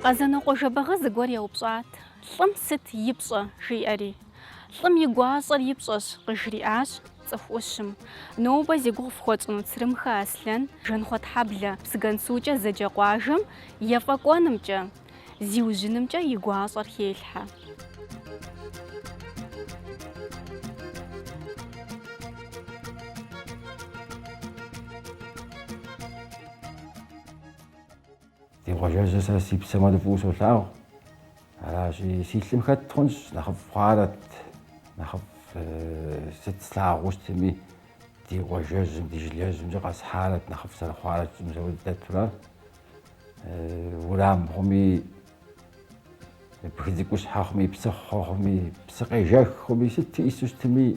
Къэзэныкъуэ жэбагъы зыгуэр еупщӏат: «ЛӀым сыт и пщӀэ?» жиӀэри. «ЛӀым и гуащӀэр и пщӀэщ», къыжриӀащ цӀыху Ӏущым. Нобэ зи гугъу фхуэцӀыну Цырымхэ Аслъэн Жэнхъуэтхьэблэ ПсыгэнсукӀэ зэджэ къуажэм ефӀэкӀуэнымкӀэ, зиужьынымкӀэ и гуащӀэр хелъхьэ. Ди къуажэжьэ сэ си псэмэ фӀыуэ солъагъу. Аращи си лъым хэт хъунщ, нэхъыфӀ хъуарэт, нэхъыфӀ сыт слъагъуу щытми ди къуажэжьым, ди жылэжьымкӀэ къэсхьарэт, нэхъыфӀ зэрыхъуарэ зэудэтурэ. Урам хъуми, бгы цӀыкӀущхьэ хъуми, псыхъуэ хъуми, псы къежэх хъуми, сыти Ӏису щытми,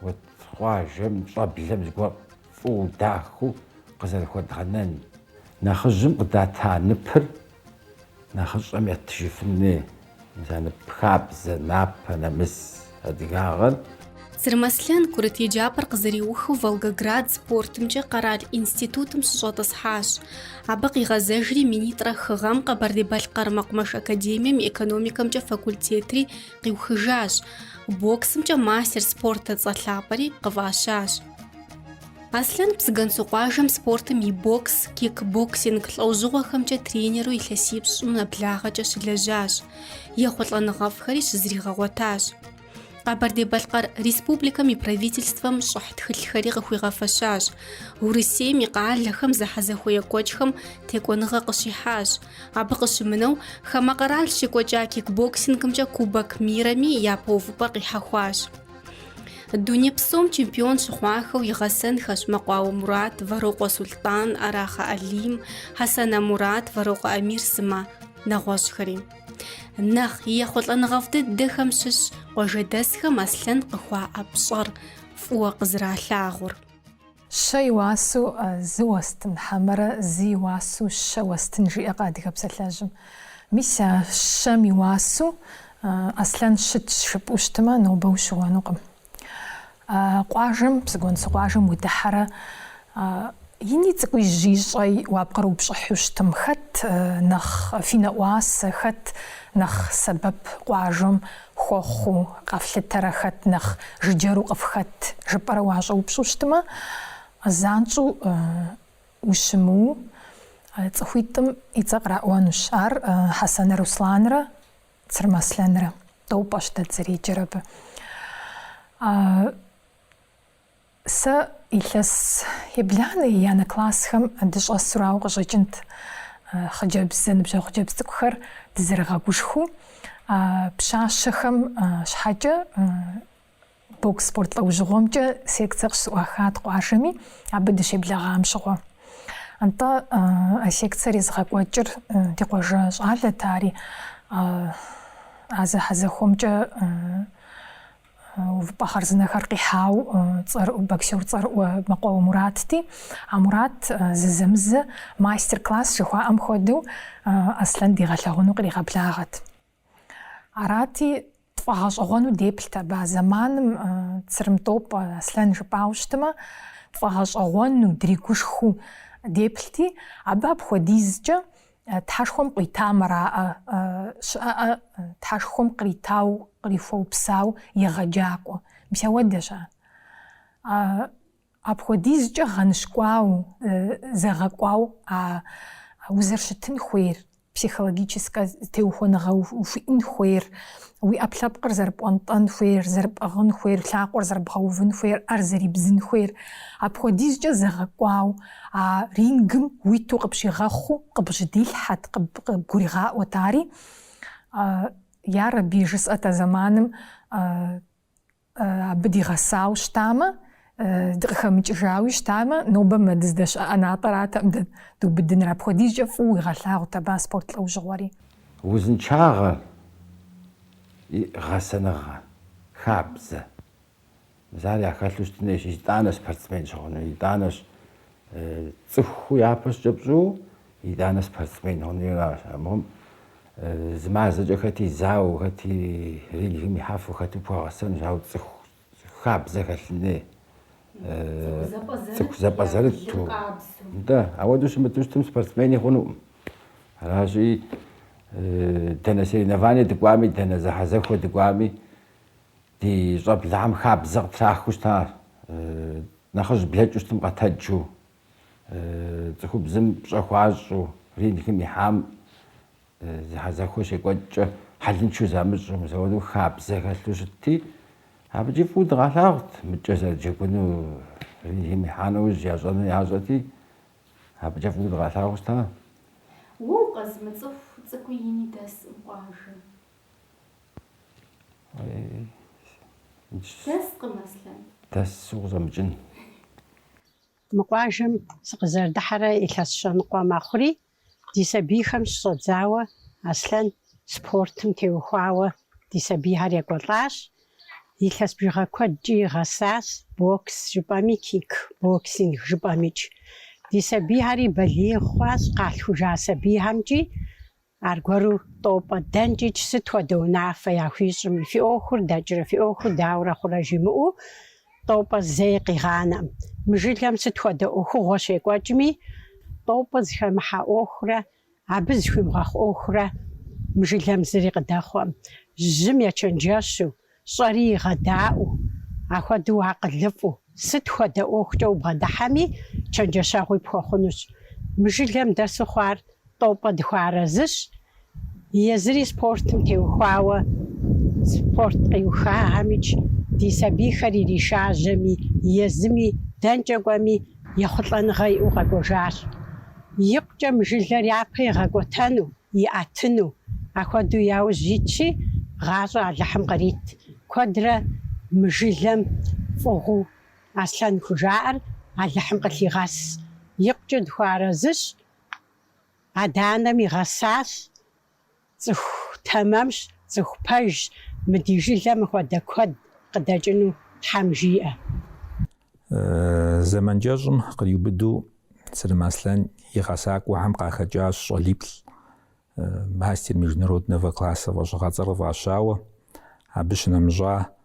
уэт къуажэм, щӀэблэм зыгуэр фӀыуэ дахыу къызэрыхуэдгъэнэн. Нэхъыжьым къыдата ныпыр нэхъыщӀэм ятыжыфын хуей. Мисалэ хабзэ, напэ, нэмыс, адыгагъэр. Цырым Аслъэн курыт еджапӀэр къызэриухыу Волгоград спортымкӀэ къэрал институтым щыщӀэтӀысхьащ. Абы къигъэзэжри минитӀрэ хы гъэм Къэбэрдей-Балъкъэр мэкъумэш академием экономикэмкӀэ факультетри къиухыжащ. БоксымкӀэ мастер спортэ цӀэлъапӀэри къыфӀащащ. Аслъэн Псыгэнсу къуажэм спортым и бокс, кикбоксинг лӀэужьыгъуэхэмкӀэ тренеру илъэсипщӀу нэблагъэкӀэ щылэжьащ. ЕхъулӀэныгъэфӀхэри щызригъэгъуэтащ. Къэбэрдей-Балъкъэр республикэм и правительствэм щӀыхь тхылъхэри къыхуигъэфэщащ. Урысейм и къалэхэм зэхьэзэхуея кӀуэкӀхэм текӀуэныгъэ къыщихьащ. Абы къыщымынэу хамэ къэрал щекӀуэкӀа кикбоксингымкӀэ Кубок мирэми япэ увыпӀэ къихьэхуащ. Дуней псом чемпион щыхъуахэу игъэсэнхэщ Мэкъуауэ Мурат, Варокъуэ Сулътӏан, Арахъэ Алим, Хьэсэнэ Мурат, Варокъуэ Амир сымэ нэгъуэщӀхэри. Нэхъ ехъулӀэныгъэфӀ дыдэхэм щыщ къуажэдэсхэм Аслъэн къыхуаӀэ пщӀэр фӀыуэ къызэралъагъур. Щэ и уасэу зы уэстын хьэмэрэ, зы и уасэу щэ уэстын жиӀэкъэ адыгэ псалъэжьым. Мис а щэм и уасэу Аслъэн щытщ жыпӀэу щытымэ, нобэ ущыгъуэнукъым. Къуажэм, Псыгуэнсу къуажэм удыхьэрэ, ини цӀыкӀуи жьищӀэ уапкъыр упщӀыхьу щытым, хэт нэхъ фи нэӀуасэ, хэт нэхъ сэбэп къуажэм хуэхъуу къэфлъытэрэ, хэт нэхъ жыджэру къыфхэт жыпӀэрэ уащӀэупщӀу щытымэ, занщӀэу ущымыуэу цӀыхуитӏым и цӀэ къраӀуэнущ. Ар Хьэсэнэ Русланрэ Цырым Аслъэнрэ. ТӀэупӀэщ дэ зэреджэр абы. Сэ илъэс ебланэ янэ классхэм дыщӀэсурауэ къыщӀэкӀынт хъыджэбзэ, ныбжьэгъу хъыджэбз цӀыкӀухэр дызэрыгъэгушхуэу пщащэхэм щхьэкӀэ бокс спорт лӀэужьыгъуэмкӀэ секцэ къыщыӀуахат къуажэми, абы дыщеблэгъам щыгъуэ. НтӀэ а секцэр езыгъэкӀуэкӀыр ди къуажэ щӀалэт, ари а зэхьэзэхуэмкӀэ увыпӀэ хъарзынэхэр къихьауэ боксер цӀэрыӀуэ Мэкъуауэ Муратти. А Мурат зызэмызэ мастер-класс жыхуаӀэм хуэдэу Аслъэн дигъэлъэгъуэну къригъэблагъэт. Арати тфӀэгъэщӀэгъуэну деплът абы. А зэманым Цырым тӀопӀэ Аслъэн жыпӀауэ щытымэ, тфӀэгъэщӀэгъуэну, дригушхыу деплъти, абы апхуэдизкӀэ тхьэшхуэм къуитам араӀэ щыӀэӀэ, тхьэшхуэм къритауэ, кърихуэупсауэ егъэджакӀуэ. Мис ауэдэщ ар. АпхуэдизкӀэ гъэныщкӀуауэ, зэгъэкӀуауэ а узэр щытын хуейр, психологическэ теухуэныгъэ ухуиӀэн хуейр, уи Ӏэпкълъэпкъыр зэрыпӀуэнтӀэн хуейр, зэрыпӀыгъын хуейр, лъакъуэр зэрыбгъэувын хуейр, Ӏэр зэрибзын хуейр, апхуэдизкӀэ зэгъэкӀуауэ а рингым уиту къыпщигъэхъуу къыбжьыдилъхьэт, къыбгуригъаӀуэт. Ари ярэби жысӀэт а зэманым абы дигъэсауэ щытамэ, къыхэмыкӀыжауи щытамэ, нобэ мы дыздэщыӀэ натӀэратэм дубыдыныр. АпхуэдизкӀэ фӀыуэ уигъэлъагъут абы а спорт лӀэужьыгъуэри. Узыншагъэ, гъэсэныгъэ, хабзэ. Мисале яхэлъу щытын хуейщ, итӀанэ спортсмен щыгъуну, итӀанэщ цӀыхуу япэ щыкӀэпщӀу, итӀанэ спортсмен хъуну аращ. Абыхэм зы мазэкӀэ хэти зауэ, хэти рингым ихьэфу, хэти пхуэгъэсэнущ, ауэ цӀыху хабзэ хэлъыней. цӀыху зэпӀэзэрыту. Ауэдэу щымыту щытым спортсмени хъунукъым. аращи дэнэ соревнование дыкӏуами, дэнэ зэхьэзэхуэ дыкӏуами ди щӏэблэхьэм хабзэ къытрахыу щытащ. Нэхъыжь блэкӏыу щытым къэтэджу, цӏыхубзым пщӏэ хуащӏу, рингым ихьам зэхьэзэхуэ щекӏуэкӏкӏэ хьэлыншэу замыщӏу, мисауэу хабзэ хэлъу щытти, абыкӏи фӏыуэ дыкъалъагъут мыкӏэ зэрыджэгуну рингым ихьа нэужь ящӏэну ящӏэти, абыкӏэ фӏыуэ дыкъалъагъуу щыта. Уэ укъэзымыцӏыху цӏыкӏуи ини дэсым къуажэ. Дэскъым Аслъэн. Дэсу къызэмыкӏын. Мы къуажэм сыкъызэрыдыхьэрэ илъэс щэныкъуэ мэхъури, ди сабийхэм щыщӏэдзауэ Аслъэн спортым теухуауэ ди сабийхэр екӏуэлӏащ. Илъэс бжыгъэ куэдкӏи игъэсащ, бокс жыпӏэми, кик боксинг жыпӏэмикӏ. Ди сабийхэри балигъ хъуащ, къалъхужа сабийхэмкӏи, аргуэру тӏопӏэ дэнкӏикӏ сыт хуэдэ унафэ яхуищӏым, фи ӏуэхур дэкӏрэ, фи ӏуэхур дауэрэ хъурэ жимыӏэу, тӏопӏэ зэи къигъанэӏым. Мы жылэм сыт хуэдэ ӏуэхугъуэ щекӏуэкӏми, тӏопӏэ зыхэмыхьэ ӏуэхурэ, абы зыхуимыгъэхъу ӏуэхурэ мы жылэм зыри къыдэхъуэӏым. Жьым ечэнджэщу, щӏэри игъэдаӏуэу, ахуэдэу акъылыфӏу, сыт хуэдэ ӏуэхукӏэ убгъэдыхьэми, чэнджэщэгъуи пхуэхъунущ. Мы жылэм дэ сыхъуар тӏопӏэ дыхуарэзыщ. Езыри спортым теухуауэ, спорт къиухахэмикӏ, ди сабийхэр иришажьэми, езыми, дэнкӏэ кӏуэми ехъулӏэныгъэ иӏэу къэкӏуэжащ. Икъукӏэ мы жылэр япэ игъэкӏуэтэну, иӏэтыну, ахуэдэу яужь итщи, гъащӏэ Алыхьым кърит. Куэдрэ мы жылэм фӏыгъыу Аслъэн хужаӏэр Алыхьым къылъигъэс. Икъукӏэ дыхуарэзыщ, адэ-анэм игъэсащ, цӏыху тэмэмщ, цӏыху пэжщ. Мы ди жылэм мыхуэдэ куэд къыдэкӏыну Тхьэм жиӏэ. Зэманджэщӏым къриубыду Сырым Аслъэн и гъэсакӏуэхэм къахэкӏащ щӏалиплӏ, мастер международного класса фӏэщыгъэцӏэр фӏащауэ, абы щынэмыщӏа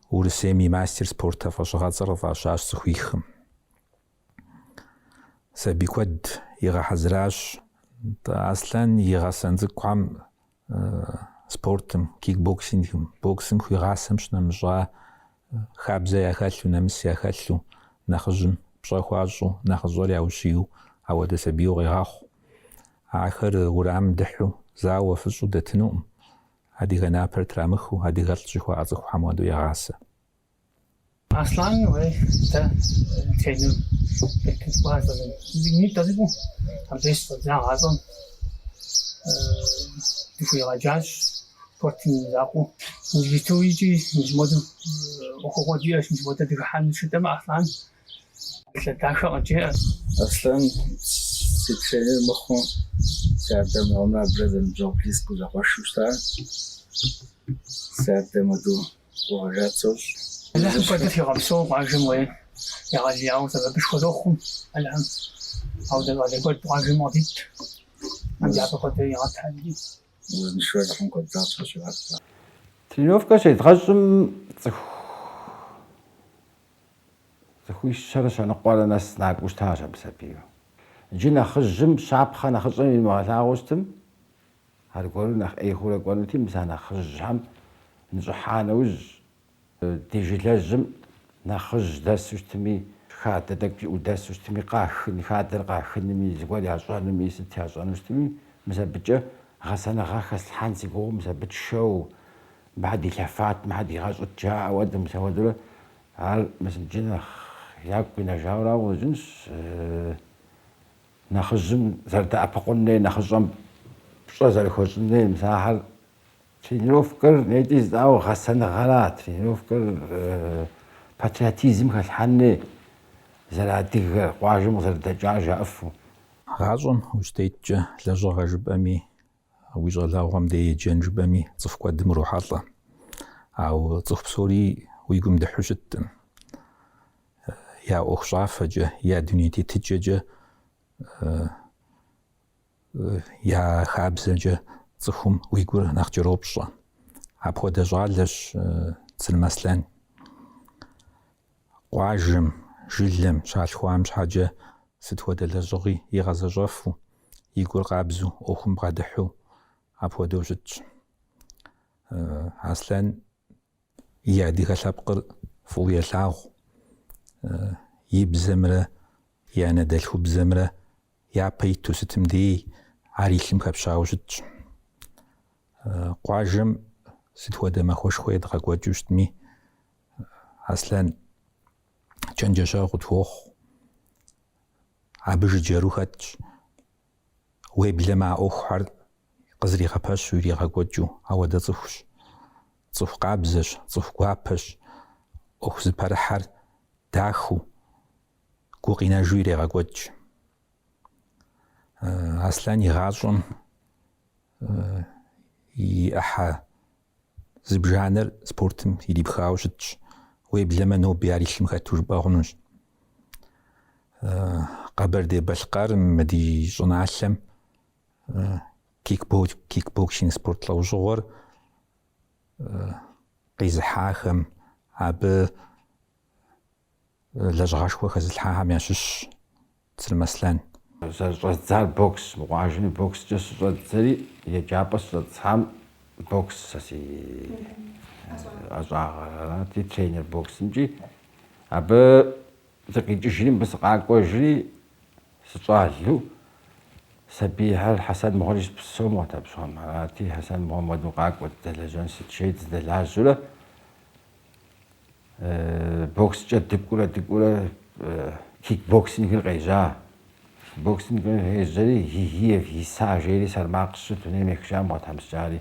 Урысейм и мастер спорта фӏэщыгъэцӏэр фӏащащ цӏыхуихым. Сабий куэд игъэхьэзыращ. Аслъэн и гъэсэн цӏыкӏухэм спортым, кикбоксингым, боксым хуигъасэм щынэмыщӏа хабзэ яхэлъу, нэмыс яхэлъу, нэхъыжьым пщӏэ хуащӏу, нэхъыщӏэр яущию, ауэдэ сабийуэ къегъэхъу. Ахэр уэрамым дыхьу, зауэ фыщӏу дэтынуӏым. Адыгэ напэр трамыхыу, адыгэлӏ щыхуаӏэ цӏыхухьэм хуэдэу ягъасэ. Аслъэн дэ тренер зигни тазигу абдес загъащӏэм дыхуигъэджащ спортым закъуэу. Узитыуичӏи мыжьмэдэу ӏуэхугъуэ диӏэщ, мыжьмэдэ дыхыхьэн щытэмэ Аслъэн лъэдахэ къэджеӏэ. Аслъэн си тренер мыхъуу си адэм гъэмрабрэ зэныбжьэгъу близкэу зэхъуэшэу щыта. Си адэ мыдэу гугъэжацэущ. Алыхьым куэду тегъэпсэу къуажэм уей егъэлеяуэ сэбэпышхуэ зохъуу Алыхьым. Ауэ дэ куэд къуажэм къыдит. Анджапэ куэду егъэтхьэри. Узыншэу Алыхьым куэд загъэпсэу щыгъэт. Тренировкэ щедгъэщӏым цӏыхуищэрэ щэныкъуэрэ нэс накӏуэу щытащ абы сабийуэ. Иджы нэхъыжьым щапхъэ нэхъыщӏэм имыгъэлъагъуэу щытым, аргуэру нэхъ ӏей хъурэ кӏуэнути, мис а нэхъыжьхэм нщӏыхьа нэужь ди жылэжьым нэхъыжь дэсу щытми, хадэ тӏэкӏу иӏэу дэсу щытми, къахын, хадэр къахынми, зыгуэр ящӏэнуми, сыт ящӏэну щытми, мис абыкӏэ гъэсэныгъэ хэслъхьэн си гугъум, мис абы тшэу, мыхьэ дилъэфат, мыхьэ дигъэщӏыт жаӏэ ауэдэ, мис ауэдурэ ар мис иджы нэхъ ягу къинэжауэ къыщӏынщ. Нэхъыжьым зэрыдэӏэпыкъун хуей, нэхъыщӏэм пщӏэ зэрыхуэщӏын хуей, мис ахьэр тренировкэр нейкӏи зитӏауэ гъэсэныгъэрат, тренировкэр патриотизм хэлъхьэн хуей, зэрыадыгэ къуажэм къызэрыдэкӏар жаӏэфу. ГъащӀэм ущтеткӀэ лэжьыгъэ жыпӀэми, уи щӀалэгъуэм де еджэн жыпӀэми цӀыху куэдым урохьэлӀэ. Ауэ цӀыху псори уи гум дыхьу щыттым. Я Ӏуэху щӀафэкӀэ, я дуней тетыкӀэкӀэ, я хабзэкӀэ цӀыхум уи гур нэхъ кӀэропщӀэ. Апхуэдэ щӀалэщ Сырым Аслъэн. Къуажэм, жылэм щалъхуам щхьэкӀэ сыт хуэдэ лэжьыгъи игъэзэщӀэфу, يقول قابزو أخم بغادحو أبودو جتش أصلا يعدي غلابقر فوق يلاغ يبزمرة يعني دلخو بزمرة يا بيتو ستمدي عريشم كبشاو جتش قواجم ستودا ما خوش خويد غاكوا جوشتمي أصلا جنجشا غتوخ عبج جارو خاتش ويبلا مع أخر قزري غاباش ويري غاكوجو أودا صفوش صف قابزش صف قابش أخز برحر داخو كوقينا جويري غاكوج أصلا يغازون يأحا زبجانر سبورتم يلي بخاوشتش ويبلا ما نو بياري شمخاتوش باغنوش قبر دي بلقار مدي جنعشم كيك بوكسين سبورت لو جغر قيز حاخم عب لجغاش وخز الحاهم ياشش تسلمسلان زال بوكس مقاجني بوكس جس زري يجابس زحام بوكس ساسي أزعار تي ترينر بوكس نجي عب زكي جشرين بس قاقو جري سطالو سبي هل حسن مغرج بسوم وتبسوم هاتي حسن محمد وقاقو التلجان ستشيد دلاجولا بوكس جد تقول كيك بوكسينغ الغيجا بوكسينغ الغيجا هي في ساجيري سرماقش توني مكشام وتمسجاري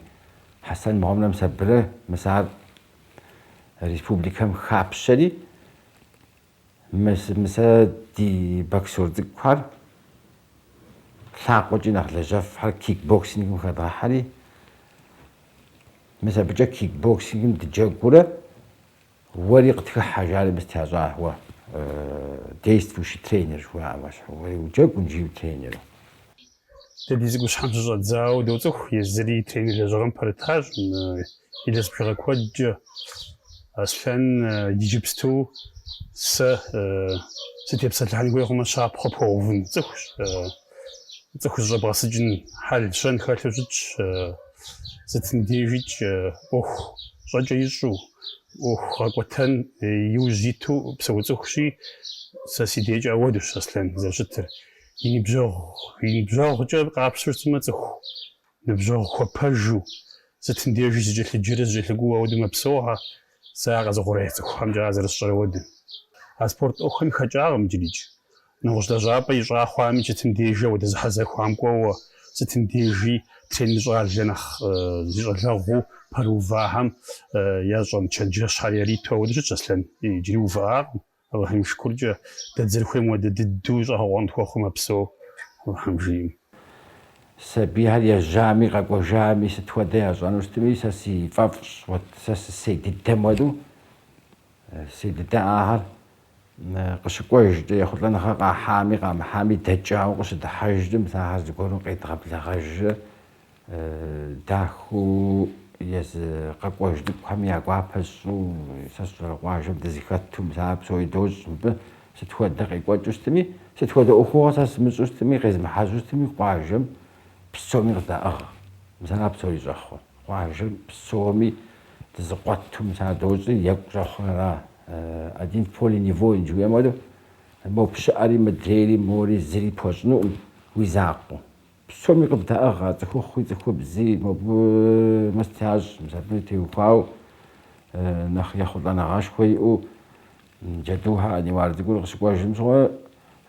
حسن محمد مسبره مسار ريسبوبليكا خابشري مسا دي بكسور دكوار لاقو جينا خلجاف حال كيك بوكسينغ مخدرا حالي مسا بجا كيك بوكسينغ تجاكورا وريقتك حاجة بس تهجاه هو ديست وشي ترينر شوية عماش وجاك ونجيب ترينر تديزك وش حمش جادزاو دوتوخ يزري ترينر جاغن بارتاج يدس بشغل كوج أسفن يجيبستو ستيبسات لحن يقول يغم شا بروبوفن تخش جبرا سجن حال شان خالتو جيتش ستنديجيتش أوه جاجا يجو وخاقوتان يوجيتو بسوتوخشي ساسيديج أودوش أصلاً زاجتر ينبجاغ جاب قابسور تماتخ نبجاغ خوباجو ستنديجي جيت الجرس جيت القوة ودو مبسوها ساعة زغوريتو هم جازر الشر ودو أسبورت أخن خجاغ مجليج نغش دجابا يجرا خوامي ستنديجي ودز حزا خوام قوة ستنديجي تنجرا جنخ جغو باروفاهم يجون تشجع شاريريتو ودجت أصلاً يجيوفاغ الله يمشكر جا تدزر خويم وددوج أهوان تخو مبسو الله يمجيم سبيها يا جامي غاكو جامي ستوديها جانوستمي ساسي فافش وساسي سيد الدمودو سيد الدعاهر قشكويج ياخذ لنا خاقا حامي قام حامي تجاو قش دحجدم ساعة تقولون قيت قبل غج داخو يس قاقويج دك هم يقوا بسو ساسر قواجم دزيكاتهم ساعة بسوي دوز ستودي قيقوا جوستمي ستودي أخوة ساس مزوستمي غيز محازوستمي قواجم بسومي غدا أغ مثلا بسوي جاخو قواجم بسومي تزقوتهم ساعة دوزي يقجاخو أدين فولي نيفو نجويا مادو مو بشعري مدريري موري زري بوجنو ويزاقو بسومي غدا أغ تخو خوي تخو بزي مو مستهاج مسابني تيوفاو نخ ياخد لنا غاش خوي او جدوها أني وارد يقول غشكوا جمسوا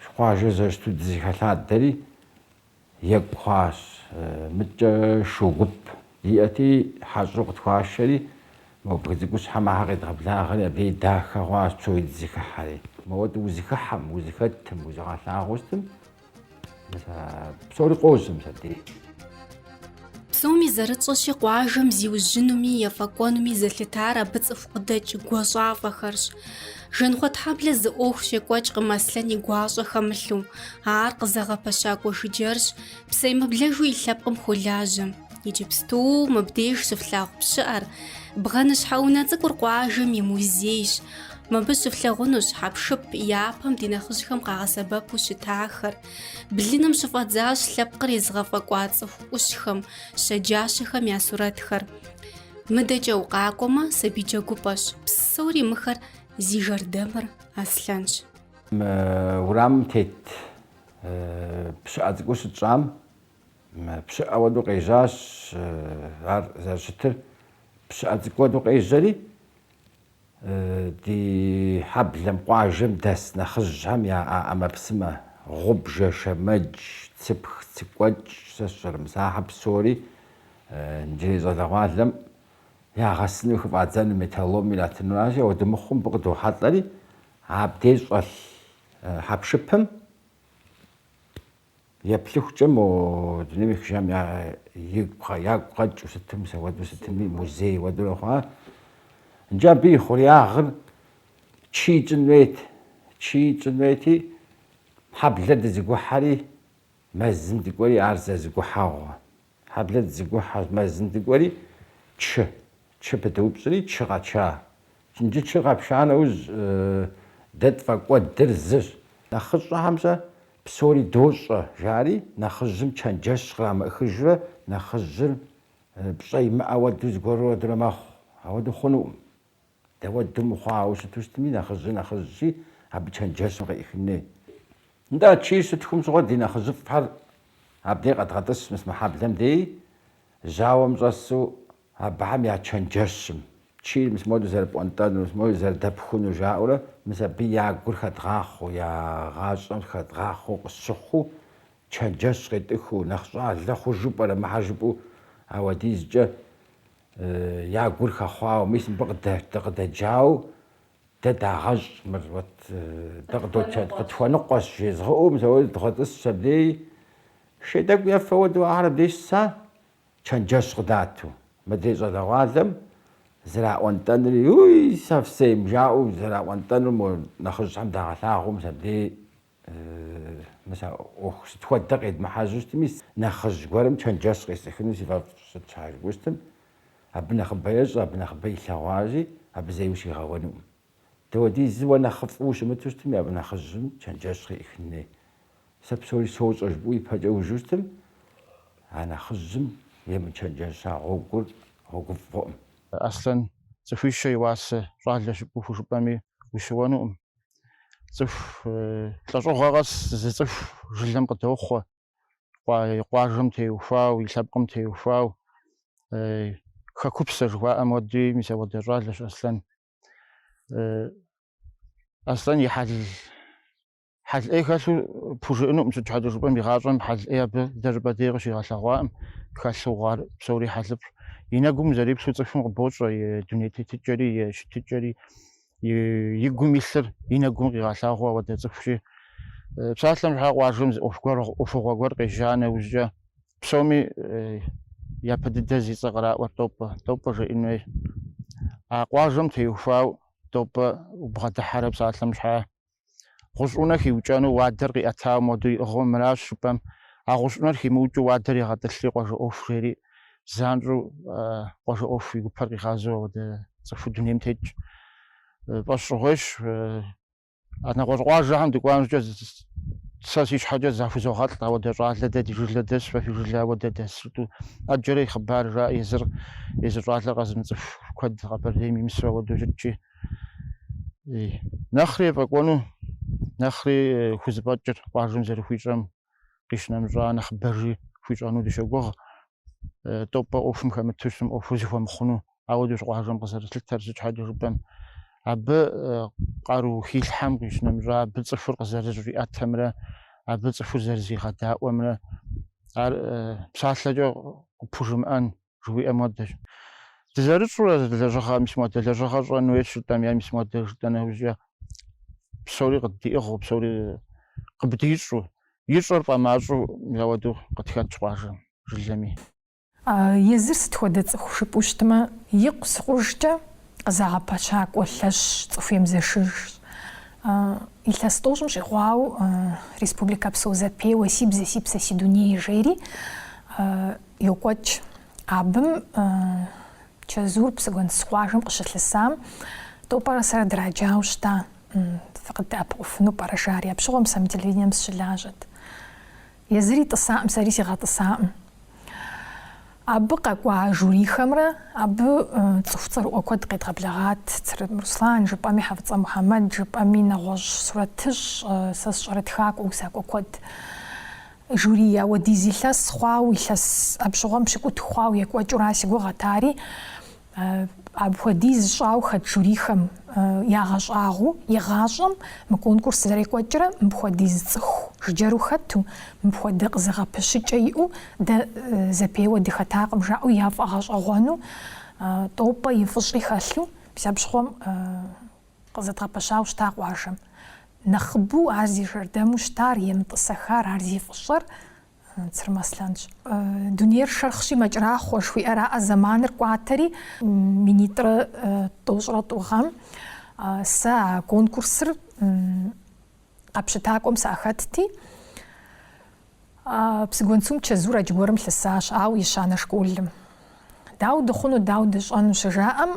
شقوا جزاجتو دزيكالات داري يقواش متجا شوقب يأتي حاجرق تخاشري مو بغيتكوش حما غير غبلا غير بلي داخا غواش تسوي دزيكا حالي مو وزيكا حم وزيكا تم وزيكا لاغوستم مسا بسوري قوزم سدي псоми зэрытщӏэщи къуажэм зиужьынуми ефӏэкӏуэнуми зэлъытар абы цӏыху къыдэкӏ гуащӏафӏэхэрщ. Жэнхъуэтхьэблэ зы ӏуэху щекӏуэкӏкъым Аслъэн и гуащӏэ хэмылъу. Ар къызэгъэпэщакӏуэ жыджэрщ, псэемыблэжу и лъэпкъым холажьэ. Иджыпсту мыбдеж щыфлъагъу пщыӏэр, бгъэныщхьэ унэ цӏыкӏур къуажэм и музейщ. мыбы щыфлъэгъунущ хьэпшып япэм ди нэхъыжьхэм къагъэсэбэпу щытахэр, блыным щыфӀэдзащ лъэпкъыр езыгъэфӀэкӀуа цӀыху Ӏущхэм, щэджащэхэм я сурэтхэр. МыдэкӀэ укъакӀуэмэ, сабий джэгупӀэщ, псори мыхэр зи жардэмыр Аслъэнщ. Урамым тет пщыӏэ цӏыкӏуу щытщӏам пщыӏэ уэду къежьащ, ар зэрыщытыр пщыӏэ цӏыкӏу уэду къежьэри ди хьэблэм къуажэм дэс нэхъыжьхэм я ӏэмэпсымэ гъубжэ, шэмэдж, цыпх, цыкӏуэкӏ, сэ сщӏэрымысахьэ псори иджырей щӏалэгъуалэм ягъэсыну хыфӏадзэну металломи иратыну аращи, ауэдэ мыхъум мыбы къыдохьэлӏэри абдей щӏэлъ хьэпшыпым еплъыхукӏэ мо дунейм и хыжам ягу къэкӏыу щытым, уэду щытыми музей уэду хъуа. Иджы абы и хъуреягъыр чий кӏын хуейти хьэблэр дызыгухьэри мэзым дыкӏуэри ар зэзыгухьэгъуэ. Хьэблэр дызыгухьэ мэзым дыкӏуэри чы пыдыупщӏри чы къэча. Иджы чы къэпша нэужь дэ тфӏэкӏуэдыр зыщ. Нэхъыщӏэхьэмщӏэ псори дощӏэ жари нэхъыжьым чэнджэщ кърамыӏыхыжрэ нэхъыжьыр пщӏэ имыӏэ уэду зыгуэру уэдурэ мэхъу. Ауэду хъунуӏым. Дэ уэдум ухъуауэ щыту щытми нэхъыжьи абы чэнджэщым къеӏыхын хуей. Нтӏэ чийр щытхум щыгъуэ ди нэхъыжьыфӏхьэр абдей къэдгъэтӏыс мыс мыхьэблэм дей жьауэм щӏэсу абыхьэм я чэнджэщым чийр мыс моду зэрыпӏуэнтӏэну, мыс моду зэрыдэпхуну жаӏэурэ мыс абы я гур хэдгъахъуэу, я гъащӏэм хэдгъахъуэу къысщыхъуу чэнджэщ къетӏыхыу нэхъ щӏалэ хъужу пӏэрэ мыхьэ жыпӏэу ауэдизкӏэ я гур хэхъуауэ мис мыбы къыдэджауэ дэ дагъэщӏ дэ къытхуэныкъуэщ жезгъыӏэу мис ауэду дгъуэтӏысщ абдей шей тӏэкӏу ефэ уэду ахьэр абдей щыса чэнджэщ къыдату. Мыдрей щӏалэгъуалэм зыраӏуэнтӏэнри уй сэфсейм жаӏэу зыраӏуэнтӏэнур мо нэхъыжьхэм дагъэлъагъуу мис абдей ӏуэху сыт хуэдэ къедмыхьэжьу щытми нэхъыжь гуэрым чэнджэщ къесӏыхыну си фӏэфӏ щыт щхьэжыпӏэу щытым, абы нэхъыбэ ещӏэ, абы нэхъыбэ илъэгъуащи, абы зейуэ щигъэуэнуӏым. Дауэдизу уэ нэхъыфӏу ущымыту щытми, абы нэхъыжьым чэнджэщ къеӏыхын хуей. Сэ псори сощӏэ жыпӏэу ипэкӏэ ужу щытым, а нэхъыжьым емы чэнджэща гъуэгуфӏ. Аслъэн цӏыхуищэ и уасэ щӏалэ щыпӏу хужыпӏэми ущыуэнуӏым. Цӏыху лӏэщӏыгъуэ къэс зы цӏыху жылэм къыдохъуэ, и къуажэм теухуау, и лъэпкъым теухуау, хэкупсэ жыхуаӏэм хуэдэуи мис ауэдэ щӏалэщ Аслъэн. Аслъэн и хьэлӏей хэлъу пхужыӏэнуӏым, щыт щхьэкӏэ жыпӏэм и гъащӏэм хьэлӏей абы дэ жыпӏэ дей къыщигъэлъэгъуаӏым, хэлъу гъуар псори хьэлыфӏщ. И нэгум зэриплъу цӏыхум къыбощӏэ и дуней тетыкӏэри, и щытыкӏэри, и гум илъыр и нэгум къигъэлъагъуу ауэдэ цӏыхущи. Псалъэм щхьа къуажэм ӏуэхугъуэ гуэр къежьа нэужькӏэ псоми япэ дыдэ зи цӏэ къраӏуэр тӏопӏэ жеӏэн хуей. А къуажэм теухуау тӏопӏэ убгъэдыхьэрэ псалъэм щхьа. Гъущӏунэ хиукӏэну уадэр къиӏэтауэ моду иӏыгъыу мыращ жыпӏэм. А гъущӏунэр химыукӏыу уадэр егъэтӏылъри къуажэ ӏуэху жери занщӏу къуажэ ӏуэху и гупэр къигъазэу ауэдэ цӏыху дунейм тетщ. Фӏэщӏыгъуейщ. А нэгъуэщӏ къуажэхэм дыкӏуам щӏыкӏэ сэ си щхьэкӏэ захузогъэлӏ ауэдэ щӏалэ дэ ди жылэ дэс, фэ фи жылэ ауэдэ дэс. Ӏэджэрэ и хъыбар жаӏэ езы щӏалэр къэзым цӏыху куэд Къэбэрдейм имысу ауэдэу щытщи. Нэхъри ефӏэкӏуэну, нэхъри хузэфӏэкӏыр къуажэм зэрыхуищӏэм къищынэмыщӏа нэхъыбэжи хуищӏэну дыщогугъ. Тӏопӏэ ӏуэхум хэмыту щытым ӏуэхур зыхуэмыхъуну ауэдэу къуажэм къызэрылъытэр щыт щхьэкӏэ жыпӏэм. Абы къару хилъхьэм къищынэмыщӏа, абы цӏыхур къызэрыжриӏэтэмрэ, абы цӏыхур зэрызигъэдаӏуэмрэ ар псалъэкӏэ къыпхужымыӏэн жыхуиӏэм хуэдэщ. Дызэрыщӏурэ лэжьыгъэ мис модрэ лэжьыгъэ щӏэн хуейщ жытӏэм, е мис модрэ жытӏэ нэужькӏэ псори къыддиӏыгъыу, псори къыбдищӏу, ищӏэр фӏэмащӏэу ауэдэу къытхэтщ къуажэм жылэми. Езыр сыт хуэдэ цӏыху жыпӏэу щытмэ, икъу сыкъужкӏэ къызагъэпэщакӏуэ лъэщ, цӏыху емызэшыж. Илъэс тӏощӏым щӏигъуауэ Республика Псо зэпеуэ си бзэ, си псэ, си дуней жери йокӏуэкӏ. Абым чэзур Псыгуэнтӏ скъуажэм къыщылъысам طوبارة سر دراجة وشتا فقد أبغف نوبارة شارية بشغل مسام تلفزيون مسلاجت يزري تصائم سريسي غا تصائم أبقى قوا جوري خمرة أب تصفتر وقد قد قبلغات تر مرسلان جب أمي حفظ محمد جب أمي نغوش سورة تش ساس شرط خاك وساك وقد جوريا وديزي لاس خواوي لاس أبشغل مشكو تخواوي يكوا جراسي قو غتاري أب وديز شاو خد جوري خم يغاش آغو يغاشم مكون كورس ذريك وجرة مبخوديز تخو جرو خدتو مبخود زغا بشج أيو دا زبي ودي خطاق مجاو ياف أغاش أغوانو طوبا يفشري خالو بسبب شخوم قزت غبشاو شتاق واشم نخبو عزي جردامو شتار يمت السخار عزي فشر تصير مثلاً دنيا شرخشي مجرى خوش في أراء الزمان القواتري منيتر توجرت وغام سا كونكورسر قبشتاكم ساخاتتي بسقونسوم تشزورة جورم لساش أو يشانش كولم داود خونو داود شانو شجاعم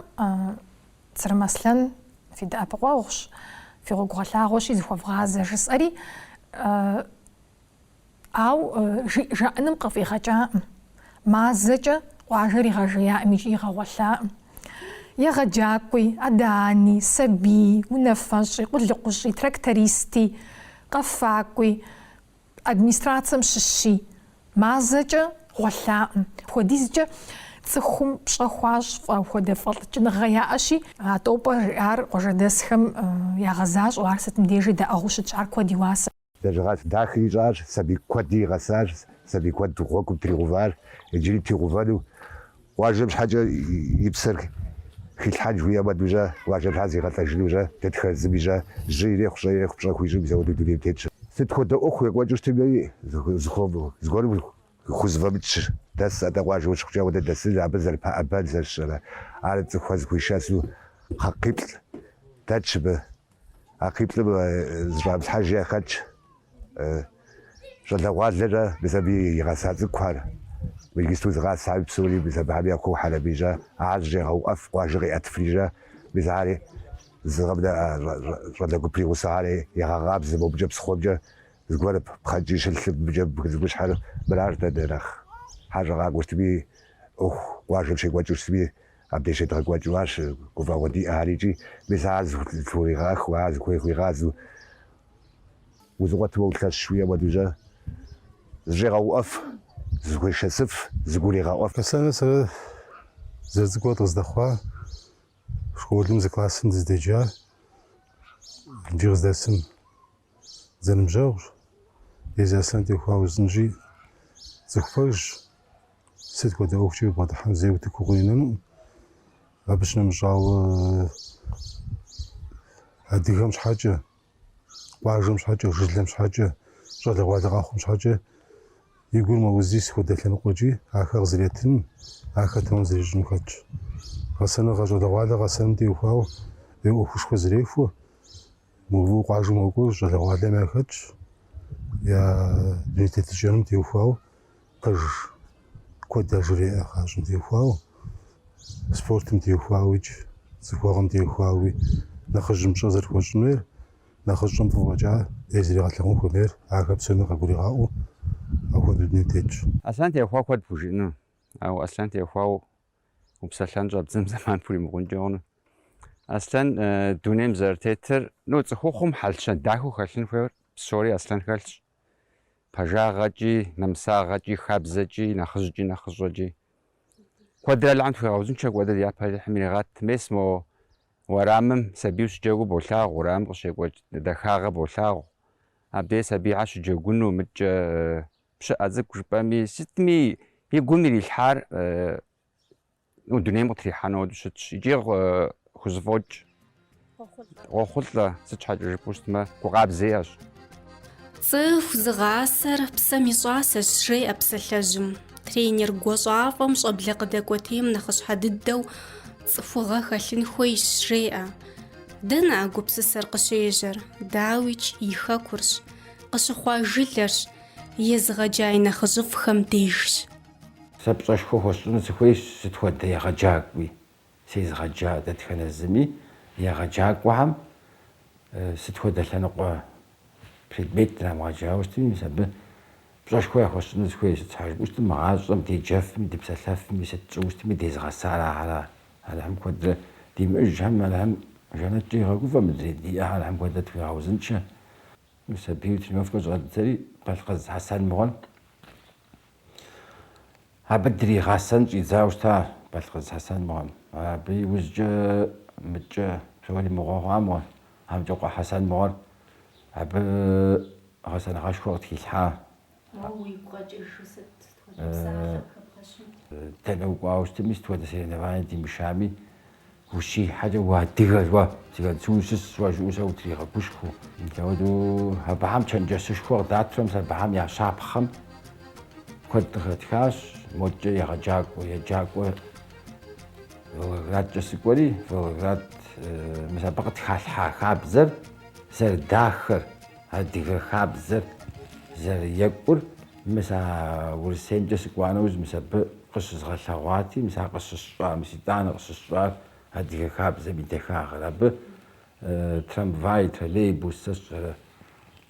تصير مثلاً في دابغوش في غوغلاغوش يزخو فغاز جسري أو جاء نمق في غجاء ما زجا وعجري غجاء ميجي غولاء يا غجاكوي أداني سبي ونفشي قلقشي تراكتريستي قفاكوي أدميستراتسم ششي ما زجا غولاء خوديزجا تسخم بشخواش فخود فلتش نغياءشي طوبا ريار وجدسخم يا غزاج وعرست مديجي دا أغوش تشعر كودي واسع داخل داخلي جاج سبي كودي غساج سبي كود تغوكم تريغوفار يجري تريغوفالو واجب حاجة يبصر خيل حاج ويا بدوجا واجب حاجة غتاجلوجا تتخز بيجا جيري خشيري خبشا خويجو بيزاودو دولي بتيتش ستخد أخوي واجوش تبي زخوف زغول خوزفامتش داس أدا واجب وشخجا ودا داس لعبزل أبازل شلا على تخوز خويشاسو حقيبل تاتشبه حقيبل زراب حاجة خاتش جل وعلا بسبب غسالة كوار ويجستوز غسالة بسوري بسبب هذا يكون حلا بيجا عاجة أو أف واجري أتفريجا بزاري زغبنا جل قبلي وساري يغاب زبوب جب سخوبجا زغور بخجيش السب جب زبوش حلا برارت درخ حاجة غاب وستبي أخ واجب شيء واجب سبي أبديش تغ واجواش كوفا ودي أهريجي بزاز ثوري غاخ واز كوي غازو وزغت وقت شوية ودوجا زجرا وقف زغوي شسف زغولي غاوف كسانة سر زرزقوت غزدخوا شكولم زكلاسن زدجا نجي غزداسن زنمجاوش إذا سنتي خوا وزنجي زكفرج ست كود أوكشي بعد حمزة وتكوغينن باش نمجاو هاديها مش حاجة واجه مش حاجة وجدله مش حاجة جدله واجه أخو مش حاجة يقول ما وزيس خدت لنا قوجي آخر زريتن آخر تمام زري جنوكاتش غسنا غجله واجه غسنا دي وفاو يوخش خزريفو مو واجه موجود جدله واجه ما كاتش يا دنيت التجارم دي وفاو قج كود جري آخر دي وفاو سبورت دي وفاوج زكوان دي وفاوي نخرج مشازر وجنير نخرجهم في وجهه يزري غتلهم خمير عقب سنة قبولي غاو أو دنيا تيج أصلاً تيخوا كود بوجينا أو أصلاً تيخوا وبسالان جاب زمان فوري مغنجون أصلاً دونيم زرتيتر نو تخوخم حالشان داخو خالشين فور سوري أصلاً خالش بجا غاجي نمسا غاجي خابزجي نخرجي كودر العام في غوزن شق ودر يا بحال حميغات مسمو ورامم سبيوش جاغو بولاغ ورام قشيق دخاغ بولاغ أبدي سبي عاش جاغونو مج بش أزك جبامي ستمي يقومي للحار ودنيا مطريحانو دشتش يجيغ خزفوج وخلطة ست حاجة جبوست ما قغاب زياش صف زغاسر بسمي صاسش ري أبسلجم ترينير قوصافم شبلق داكوتيم نخش حددو صفوغا خالين خويش ريئة دانا أقو بسسر قشيجر داويج يخا كورش قشخوا جلش يزغا جاي نخجف خمديش سبصاش خوش نسخويش ستودي غجاكوي سيز غجا دتخنا الزمي егъэджакӏуэхьэм сыт хуэдэ лъэныкъуэ предмет драмыгъэджауэщтми мис абы пщӏэшхуэ яхуэсщӏыну зыхуей сыт щхьэжыпӏэущтым мыгъащӏэм диджэфми дипсэлъэфми сыт щӏыущтми дезгъэсара арахьым куэдрэ димыӏыжхьэм арахьым жэнэткӏэ игъэгуфӏэ мыдрей диӏэ арахьым куэдрэ тхуигъэузыншэ. Мис абыи тренировкэ щӏэддзэри Балкъыз Хьэсэн мыгъуэн абы дригъэсэн щӏидзауэ щыта Балкъыз Хьэсэн мыгъуэм. Абы иужькӏэ мыкӏэ псори мыгъуэ хъуа мыгъуэн. ХьэмкӀэкъуэ Хьэсэн мыгъуэр абы гъэсэныгъэшхуэ къытрилъхьа. Дэнэ укӏуауэ щытми, сыт хуэдэ соревнование димышами, ущихьэкӏэ уадыгэ уэ зыгъэнсу ущыс уэжыӏэу сэ утригъэгушхуэу. Ауэдэу абыхьэм чэнджэщышхуэ къыдатрэ мис абыхьэм я щапхъэм куэд къыхэтхащ. Модрэ егъэджакӏуэ, еджакӏуэ Волгоградкӏэ сыкӏуэри, Волгоград мис абы къытхалъхьа хабзэр зэрыдахэр, адыгэ хабзэр зэрыекӏур мис а Урысеймкӏэ сыкӏуа нэужь мис абы къыщызгъэлъэгъуати, мис ар къыщысщӏа, мис итӏанэ къыщысщӏар адыгэ хабзэм и дахагъэр. Абы трамвай, троллейбус,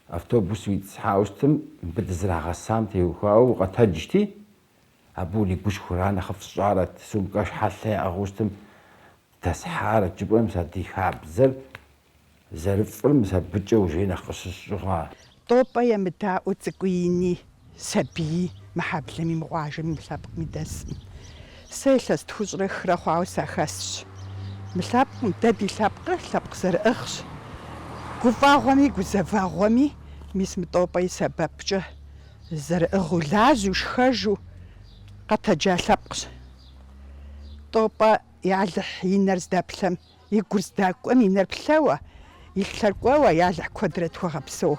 автобус уитӏысхьауэ щытым, мыбы дызэрагъэсам теухуауэ укъэтэджти, абы уригушхуэра нэхъыфӏ сщӏарэт, сумкӏэ щхьэлъэ яӏыгъыу щытым дэсхьарэт жыпӏэм мис а ди хабзэр зэрыфӏыр мис абыкӏэ ужей нэхъ къыщысщӏыгъуа. ТӀопӀэ емыдаӏуэу цӏыкӏуй ини, сабий мыхьэблэми мыгъуажэми мы лъэпкъми дэсӏым. Сэ илъэс тхущӏрэ хырэ хъуауэ сахэсщ. Мы лъэпкъым дэ ди лъэпкъыр лъэпкъ зэрыӏыгъщ. Гуфӏэгъуэми гузэвэгъуэми мис мы тӏопӏэ и сэбэпкӏэ зэрыӏыгъыу лажьэу шхэжу къэтэджа лъэпкъщ. ТӀопӏэ ялыхь и нэр здэплъэм, и гур здакӏуэм и нэр плъэуэ, и лъэр кӏуэуэ ялыхь куэдрэ тхуэгъэпсэу.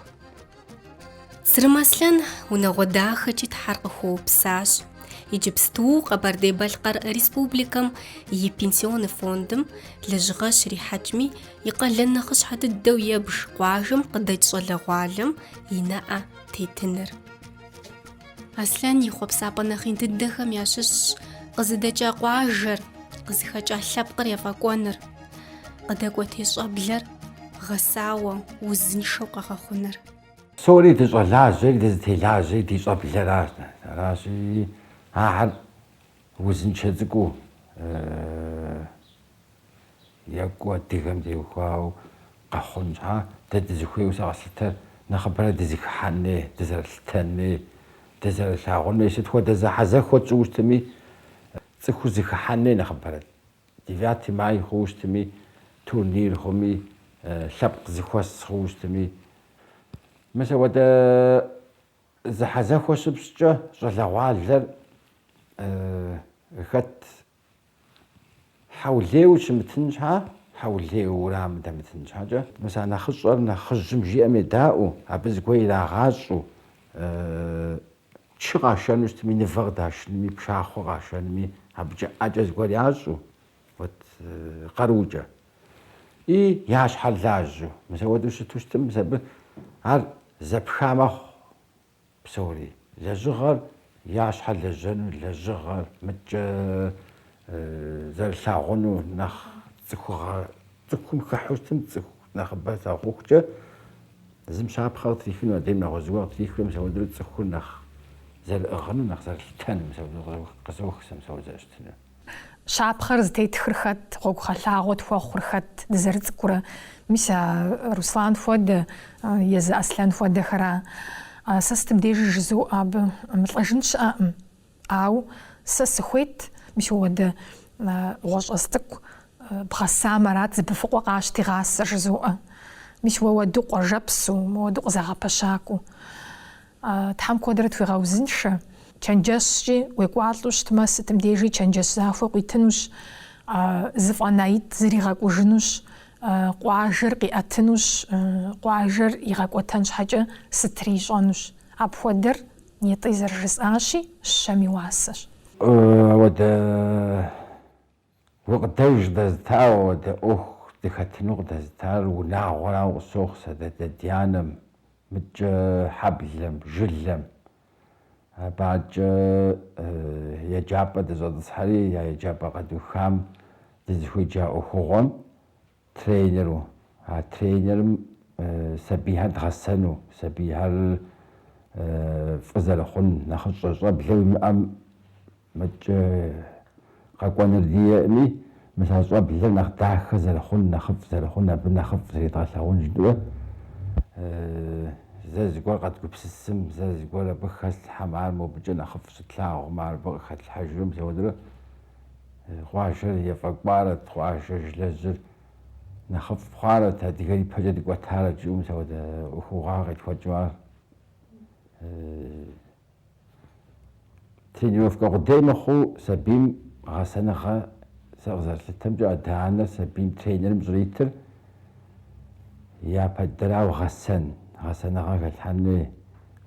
Сырым Аслъэн унагъуэ дахэкӏи Тхьэр къыхуэупсащ. Иджыпсту Къэбэрдей-Балъкъэр Республикэм и пенсионный фондым лэжьыгъэщ ирихьэкӏми, и къалэн нэхъыщхьэ дыдэу ебж къуажэм къыдэкӏ щӏалэгъуалэм и нэӏэ тетыныр. Аслъэн и хъуэпсапӏэ нэхъ ин дыдэхэм ящыщщ къызыдэкӏа къуажэр, къызыхэкӏа лъэпкъыр ефӏэкӏуэныр, къыдэкӏуэ тещӏэблэр гъэсауэ, узыншэу къэгъэхъуныр. Псори дыщӏэлажьэри дызытелажьэри ди щӏэблэращ. Аращи ахьэр узыншэ цӏыкӏуу екӏуу адыгэм теухуауэ къэхъун щхьа дэ дызыхуейуэ сэ къэслъытэр нэхъыбэрэ дызыхыхьэн хуей, дызэрылъытэн хуей, дызэрылъагъун хуей, сыт хуэдэ зэхьэзэхуэ тщӏыуэ щытми, цӏыхур зыхыхьэн хуей нэхъыбэрэ. 9 май хъууэ щытми, турнир хъуми, лъэпкъ зыхуэс хъууэ щытми. Мис ауэдэ зэхьэзэхуэ щыпщӏкӏэ щӏалэгъуалэр хэт хьэулейуэ щымытын щхьа, хьэулейуэ уэрамым дэмытын щхьэкӏэ, мис а нэхъыщӏэр нэхъыжьым жиӏэм едаӏуэу, абы зыгуэр ирагъащӏэу, чы къашэну щытми, нывэ къыдашынми, пшахъуэ къашэнми, абыкӏэ ӏэкӏэ зыгуэр ящӏэу, къарукӏэ. И я щхьэр лажьэу, мис ауэдэу щыту щытым, мис абы ар зэпха мэхъу псори. Лэжьыгъэр я щхьэр лэжьэну, лэжьыгъэр мыкӏэ зэрылъагъуну нэхъ цӏыхум хыхьу щытым, цӏыху нэхъыбэ зэгъухукӏэ зым щапхъэ къытрихыну, адрейм нэгъуэщӏ зыгуэр къытрихурэ, мис ауэдэу цӏыхур нэхъ зэрыӏыгъыну, нэхъ зэрылъытэну, мис ауэдэу къызох сэ мис ауэ зэрыщытыну. Щапхъэр зытетхыр хэт, гъуэгу хьэлъагъуэ тхуэхъур хэт, дызэрыцӏыкӏурэ. Мис Руслан хуэдэ, езы Аслъэн хуэдэхэра. Сэ сытым дежи жызоӏэ абы мылӏэжын щыӏэкъым. Ауэ сэ сыхуейт, мис ауэдэ гъуэщӏэ цӏыкӏу бгъэсам арат зыбыфӏыӏуэ къащтигъасэ жызоӏэ. Мис уэуэду къуажэпсу, уэуэду къызагъэпэщакӏуэу. Тхьэм куэдрэ тхуигъэузыншэ. Чэнджэщкӏи уекӏуалӏэу щытмэ, сытым дежи чэнджэщ захуэ къуитынущ, зыфӏэнаитӏ зригъэкӏужынущ, къуажэр къиӏэтынущ, къуажэр игъэкӏуэтэн щхьэкӏэ сытри ищӏэнущ. Апхуэдэр итӏи зэрыжысӏащи, щэм и уасэщ. Ауэдэ укъыдэж къыдэзытауэ, ауэдэ ӏуэху дыхэтыну къыдэзытар унагъуэрауэ къысохъу сэ дадэ-дянэм, мыкӏэ хьэблэм, жылэм. Абакӏэ еджапӏэ дыщӏэтӏысхьэри, я еджапӏэ къэдухам дызыхуеджа ӏуэхугъуэм тренеру, тренерым сабийхэр дгъэсэну, сабийхэр фӏы зэрыхъун нэхъыщӏэ щӏэблэ уимыӏэм мыкӏэ къэкӏуэныр диӏэми, мис а щӏэблэр нэхъ дахэ зэрыхъун, нэхъыфӏ зэрыхъун, абы нэхъыфӏ зридгъэлъэгъун жыӏэу зэ зыгуэр къэдгупсысым, зэ зыгуэр абы хэлъхьэм, ар мобыкӏэ нэхъыфӏ щытлъагъум, ар абы къыхэлъхьэжым, сеуэдрэ къуажэр ефӏэкӏуарэт, къуажэр жылэжьыр нэхъыфӏ хъуарэт, адыгэри ипэкӏэ дыкӏуэтарэт жыӏэу, мис ауэдэ ӏуэхугъуагъ къетхуэкӏыу ар тренировкэ къудей мыхъуу сабийм гъэсэныгъэ сэ къызэрылъытэмкӏэ адэ-анэр сабийм тренерым щӏритыр япэ дэрауэ гъэсэныгъэ хэлъхьэн хуей,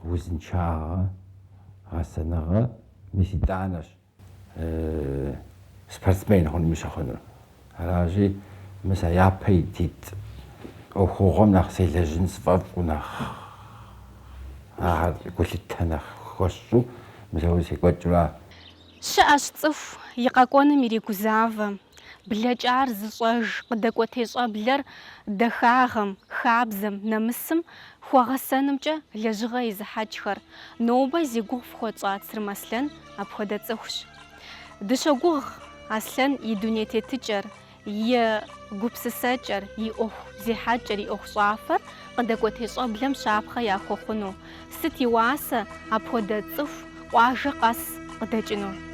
узыншагъэ, гъэсэныгъэ, мис итӏанэщ спортсмен хъунми щыхъунур. Аращи, мис а япэ итит ӏуэхугъуэм нэхъ селэжьын сфӏэфӏу, нэхъ гулъытэ нэхъ хуэсщӏу, мис ауэ секӏуэкӏыурэ. Щыӏэщ цӏыху и къэкӏуэным иригузавэ, блэкӏар зыщӏэж къыдэкӏуэтей щӏэблэр дахагъэм, хабзэм, нэмысым хуэгъэсэнымкӏэ лэжьыгъэ и зыхьэкӏхэр. Нобэ зи гугъу фхуэщӏа Цырым Аслъэн апхуэдэ цӏыхущ. Дыщогугъ Аслъэн и дуней тетыкӏэр, и гупсысэкӏэр, и ӏуэху зехьэкӏэр, и ӏуэху щӏафэр къыдэкӏуэтей щӏэблэм щапхъэ яхуэхъуну. Сыт и уасэ апхуэдэ цӏыху къуажэ къэс къыдэкӏыну?